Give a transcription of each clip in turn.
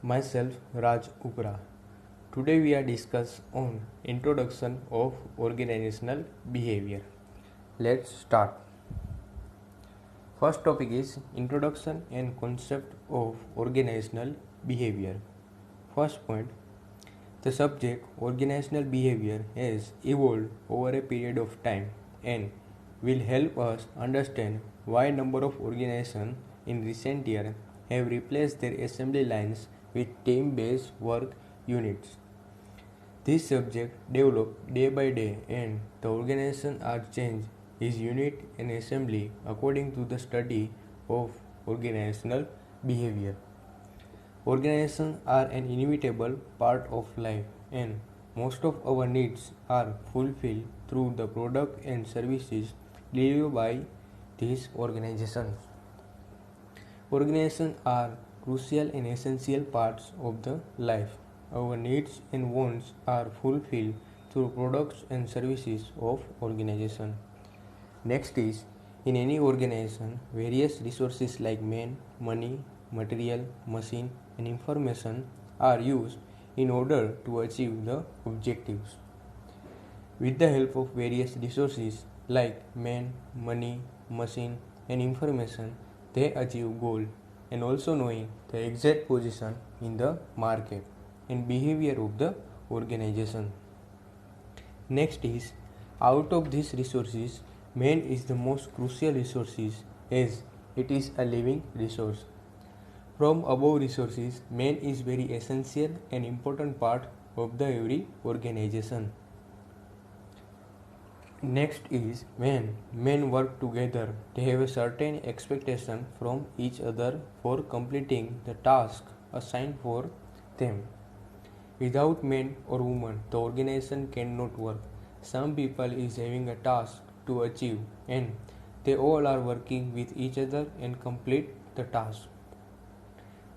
Myself Raj Upra. Today we are discuss on introduction of organizational behavior. Let's start. First topic is introduction and concept of organizational behavior. First point, the subject organizational behavior has evolved over a period of time and will help us understand why a number of organizations in recent years have replaced their assembly lines with team-based work units. This subject develops day by day and the organization are changed is unit and assembly according to the study of organizational behavior. Organizations are an inevitable part of life and most of our needs are fulfilled through the product and services delivered by these organizations. Organizations are crucial and essential parts of the life. Our needs and wants are fulfilled through products and services of organization. Next is, in any organization, various resources like men, money, material, machine, and information are used in order to achieve the objectives. With the help of various resources like men, money, machine, and information, they achieve goal and also knowing the exact position in the market and behavior of the organization. Next is, out of these resources, man is the most crucial resources as it is a living resource. From above resources, man is very essential and important part of the every organization. Next is when men work together, they have a certain expectation from each other for completing the task assigned for them. Without men or women, the organization cannot work. Some people is having a task to achieve and they all are working with each other and complete the task.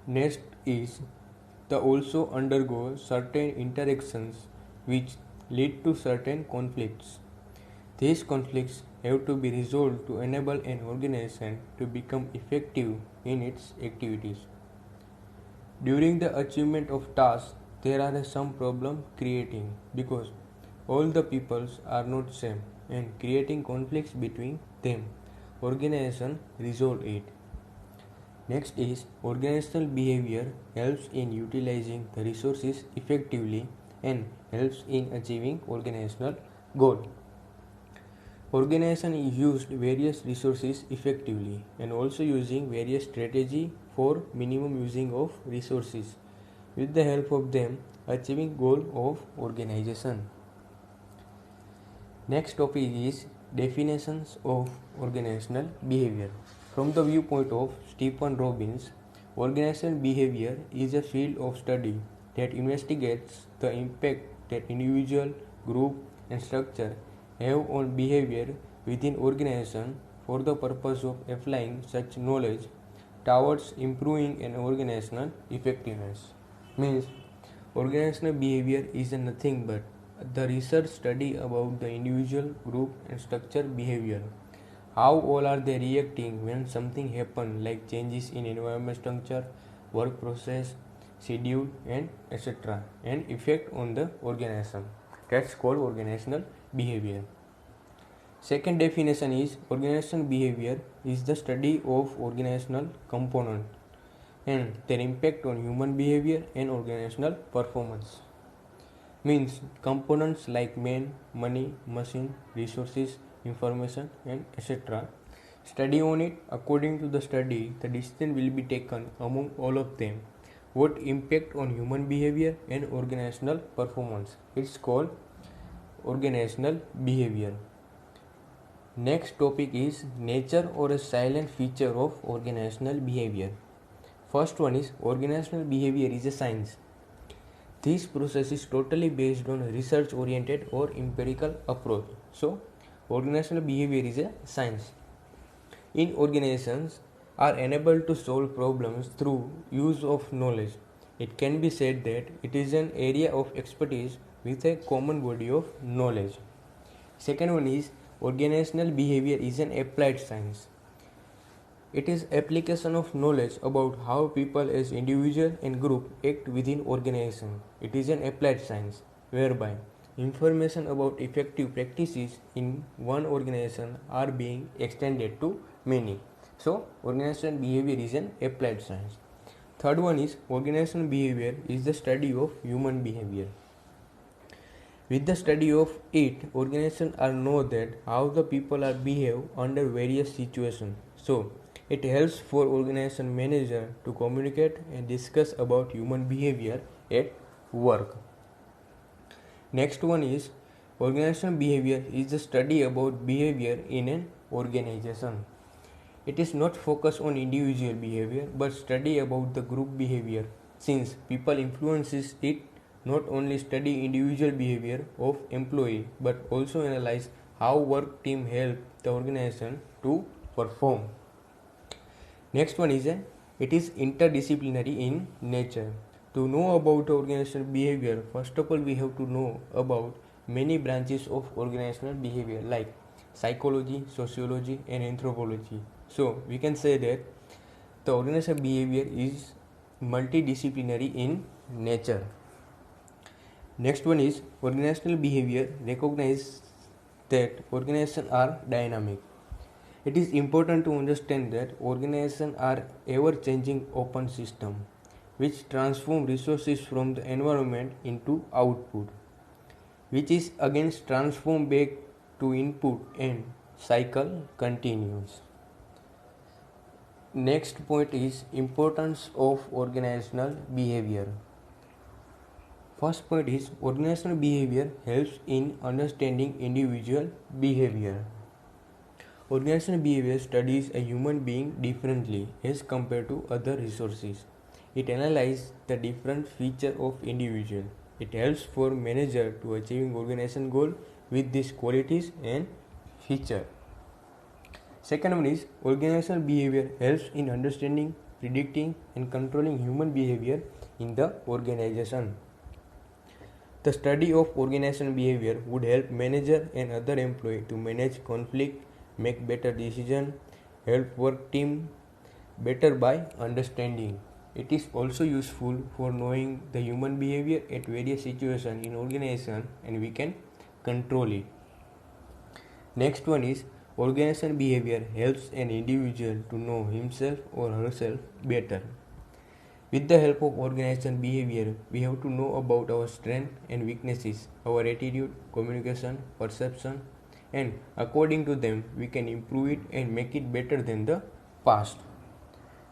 Next is the also undergo certain interactions which lead to certain conflicts. These conflicts have to be resolved to enable an organization to become effective in its activities. During the achievement of tasks, there are some problem creating because all the peoples are not same and creating conflicts between them. Organization resolve it. Next is organizational behavior helps in utilizing the resources effectively and helps in achieving organizational goal. Organization used various resources effectively and also using various strategy for minimum using of resources with the help of them achieving goal of organization. Next topic is definitions of organizational behavior. From the viewpoint of Stephen Robbins, organizational behavior is a field of study that investigates the impact that individual, group and structure have on behavior within organization for the purpose of applying such knowledge towards improving an organizational effectiveness. Means organizational behavior is nothing but the research study about the individual, group and structure behavior. How all are they reacting when something happen like changes in environment structure, work process, schedule and etc. and effect on the organization. That's called organizational behavior. Second definition is organizational behavior is the study of organizational component and their impact on human behavior and organizational performance. Means components like men, money, machine, resources, information and etc. Study on it. According to the study, the decision will be taken among all of them. What impact on human behavior and organizational performance? It's called organizational behavior. Next topic is nature or a silent feature of organizational behavior. First one is organizational behavior is a science. This process is totally based on a research oriented or empirical approach. So, organizational behavior is a science. In organizations are enabled to solve problems through use of knowledge. It can be said that it is an area of expertise with a common body of knowledge. Second one is organizational behavior is an applied science. It is application of knowledge about how people as individual and group act within organization. It is an applied science whereby information about effective practices in one organization are being extended to many. So, organizational behavior is an applied science. Third one is organizational behavior is the study of human behavior. With the study of it, organizations are know that how the people are behave under various situations. So, it helps for organization manager to communicate and discuss about human behavior at work. Next one is organizational behavior is the study about behavior in an organization. It is not focused on individual behavior but study about the group behavior. Since people influences it, not only study individual behavior of employee but also analyze how work team help the organization to perform. Next one is it is interdisciplinary in nature. To know about organizational behavior, first of all we have to know about many branches of organizational behavior like psychology, sociology and anthropology. So we can say that the organizational behavior is multidisciplinary in nature. Next one is organizational behavior recognize that organizations are dynamic. It is important to understand that organizations are ever-changing open systems which transform resources from the environment into output, which is again transformed back to input and cycle continues. Next point is importance of organizational behavior. First point is organizational behavior helps in understanding individual behavior. Organizational behavior studies a human being differently as compared to other resources. It analyzes the different features of individual. It helps for manager to achieving organization goal with these qualities and feature. Second one is organizational behavior helps in understanding, predicting and controlling human behavior in the organization. The study of organizational behavior would help manager and other employee to manage conflict, make better decision, help work team better by understanding. It is also useful for knowing the human behavior at various situations in organization and we can control it. Next one is organizational behavior helps an individual to know himself or herself better. With the help of organizational behavior, we have to know about our strengths and weaknesses, our attitude, communication, perception, and according to them, we can improve it and make it better than the past.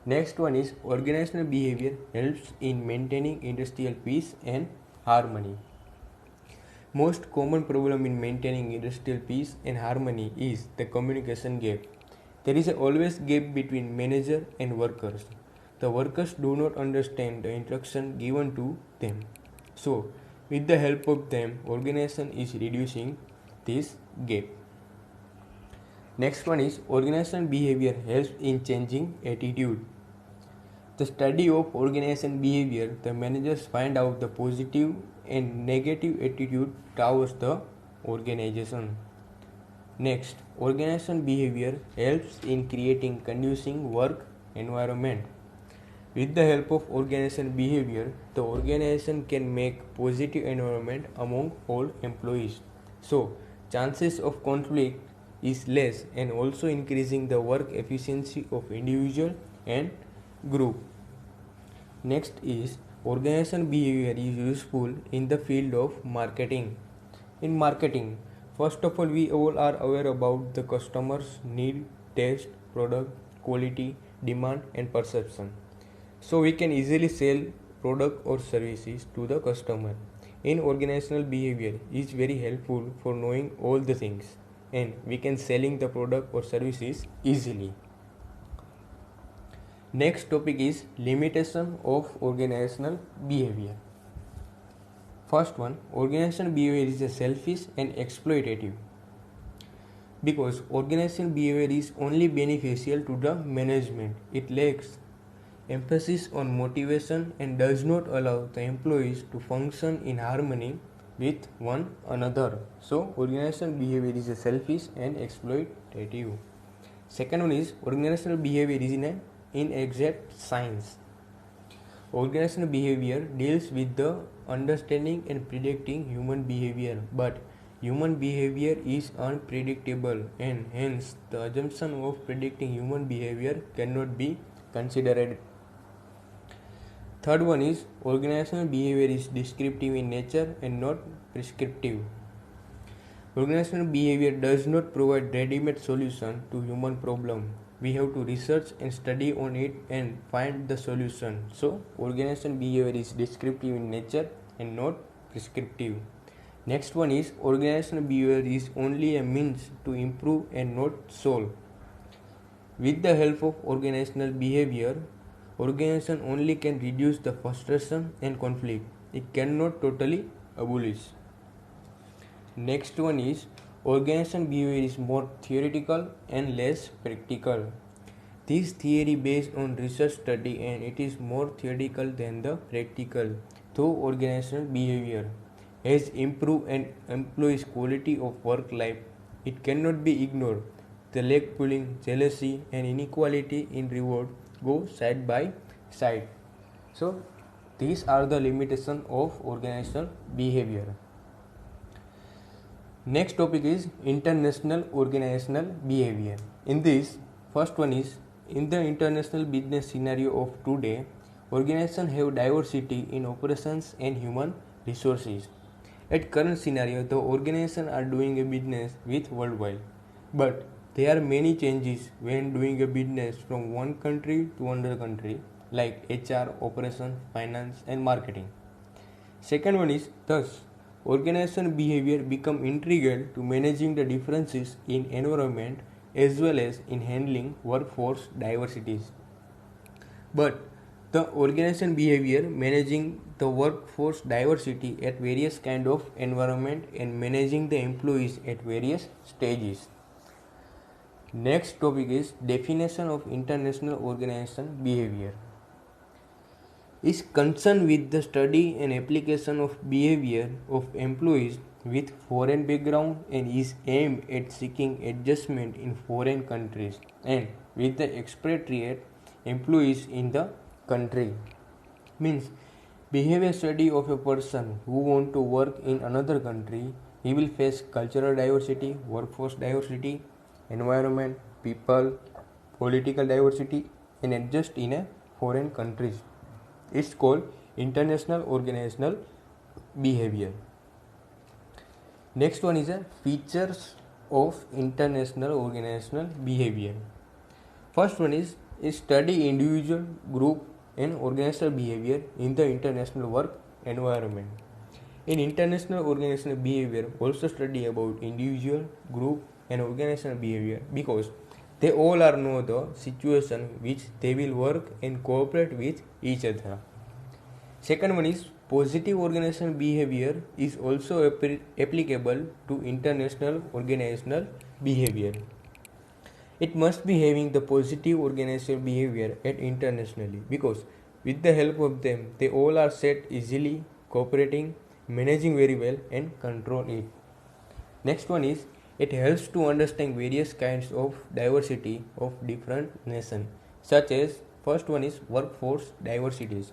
Next one is organizational behavior helps in maintaining industrial peace and harmony. Most common problem in maintaining industrial peace and harmony is the communication gap. There is always gap between manager and workers. The workers do not understand the instruction given to them. So, with the help of them, organization is reducing this gap. Next one is organizational behavior helps in changing attitude. The study of organization behavior, the managers find out the positive and negative attitude towards the organization. Next, organization behavior helps in creating conducive work environment. With the help of organization behavior, the organization can make positive environment among all employees. So, chances of conflict is less and also increasing the work efficiency of individual and group. Next is organization behavior is useful in the field of marketing. In marketing, first of all, we all are aware about the customers' need, taste, product, quality, demand, and perception. So we can easily sell product or services to the customer. In organizational behavior is very helpful for knowing all the things and we can selling the product or services easily. Next topic is limitation of organizational behavior. First one, organizational behavior is a selfish and exploitative because organizational behavior is only beneficial to the management. It lacks emphasis on motivation and does not allow the employees to function in harmony with one another. So, organizational behavior is a selfish and exploitative. Second one is organizational behavior is an inexact science. Organizational behavior deals with the understanding and predicting human behavior, but human behavior is unpredictable and hence the assumption of predicting human behavior cannot be considered. Third one is organizational behavior is descriptive in nature and not prescriptive. Organizational behavior does not provide ready-made solution to human problem. We have to research and study on it and find the solution. So, organizational behavior is descriptive in nature and not prescriptive. Next one is organizational behavior is only a means to improve and not solve. With the help of organizational behavior, organization only can reduce the frustration and conflict. It cannot totally abolish. Next one is organization behavior is more theoretical and less practical. This theory based on research study and it is more theoretical than the practical. Though organizational behavior has improved an employee's quality of work life, it cannot be ignored. The leg pulling, jealousy and inequality in reward go side by side. So these are the limitations of organizational behavior. Next topic is international organizational behavior. In this, first one is in the international business scenario of today, organizations have diversity in operations and human resources. At current scenario, the organizations are doing a business with worldwide, but there are many changes when doing a business from one country to another country, like HR, operations, finance, and marketing. Second one is thus organization behavior become integral to managing the differences in environment as well as in handling workforce diversities. But the organization behavior managing the workforce diversity at various kind of environment and managing the employees at various stages. Next topic is definition of international organization behavior. Is concerned with the study and application of behavior of employees with foreign background and is aimed at seeking adjustment in foreign countries and with the expatriate employees in the country. Means behavior study of a person who want to work in another country, he will face cultural diversity, workforce diversity, environment, people, political diversity and adjust in a foreign countries. It's called international organizational behavior. Next one is a features of international organizational behavior. First one is study individual, group and organizational behavior in the international work environment. In international organizational behavior also study about individual, group and organizational behavior because they all are know the situation which they will work and cooperate with each other. Second one is positive organizational behavior is also applicable to international organizational behavior. It must be having the positive organizational behavior at internationally because with the help of them they all are set easily, cooperating, managing very well and control it. Next one is it helps to understand various kinds of diversity of different nations, such as first one is workforce diversities.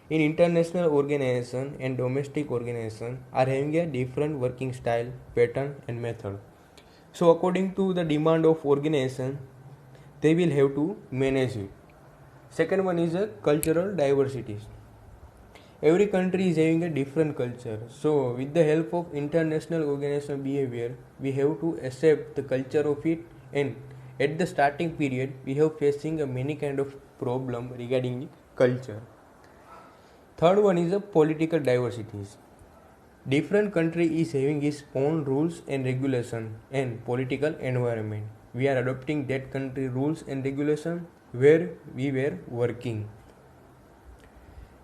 In international organization and domestic organization are having a different working style, pattern and method. So according to the demand of organization, they will have to manage it. Second one is a cultural diversities. Every country is having a different culture. So with the help of international organizational behavior, we have to accept the culture of it and at the starting period, we have facing a many kind of problem regarding culture. Third one is a political diversities. Different country is having its own rules and regulation and political environment. We are adopting that country rules and regulation where we were working.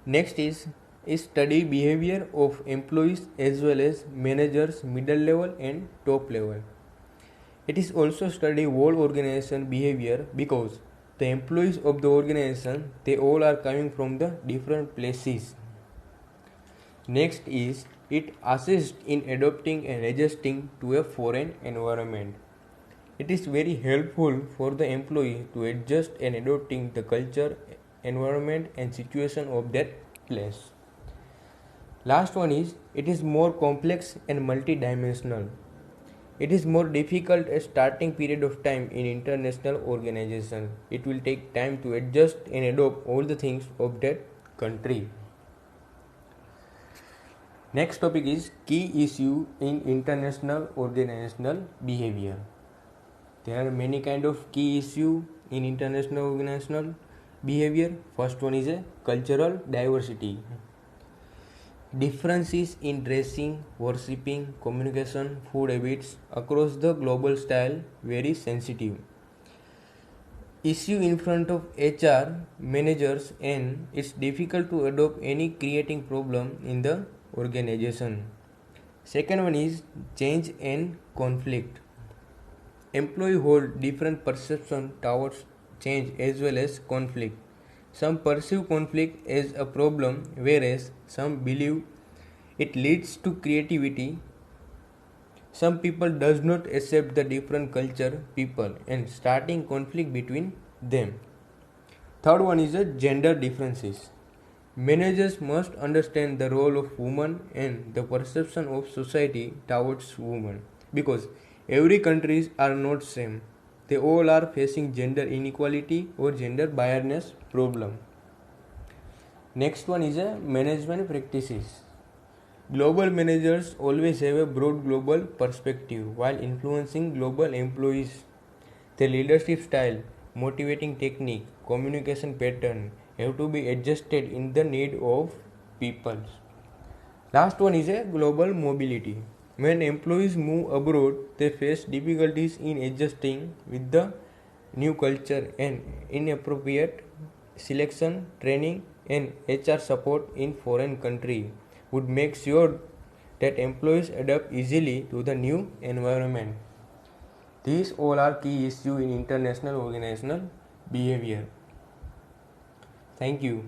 Next is study behavior of employees as well as managers middle level and top level. It is also study whole organization behavior because the employees of the organization they all are coming from the different places. Next is it assists in adopting and adjusting to a foreign environment. It is very helpful for the employee to adjust and adopting the culture, environment and situation of that place. Last one is it is more complex and multidimensional. It is more difficult at starting period of time in international organization. It will take time to adjust and adopt all the things of that country. Next topic is key issue in international organizational behavior. There are many kind of key issue in international organizational behavior. First one is a cultural diversity. Differences in dressing, worshipping, communication, food habits across the global style very sensitive. Issue in front of HR managers and it's difficult to adopt any creating problem in the organization. Second one is change and conflict. Employees hold different perception towards change as well as conflict. Some perceive conflict as a problem, whereas some believe it leads to creativity. Some people does not accept the different culture people and starting conflict between them. Third one is a gender differences. Managers must understand the role of women and the perception of society towards women because every countries are not same. They all are facing gender inequality or gender biasness problem. Next one is a management practices. Global managers always have a broad global perspective while influencing global employees. Their leadership style, motivating technique, communication pattern have to be adjusted in the need of people. Last one is a global mobility. When employees move abroad, they face difficulties in adjusting with the new culture and inappropriate selection, training and HR support in foreign country would make sure that employees adapt easily to the new environment. These all are key issues in international organizational behavior. Thank you.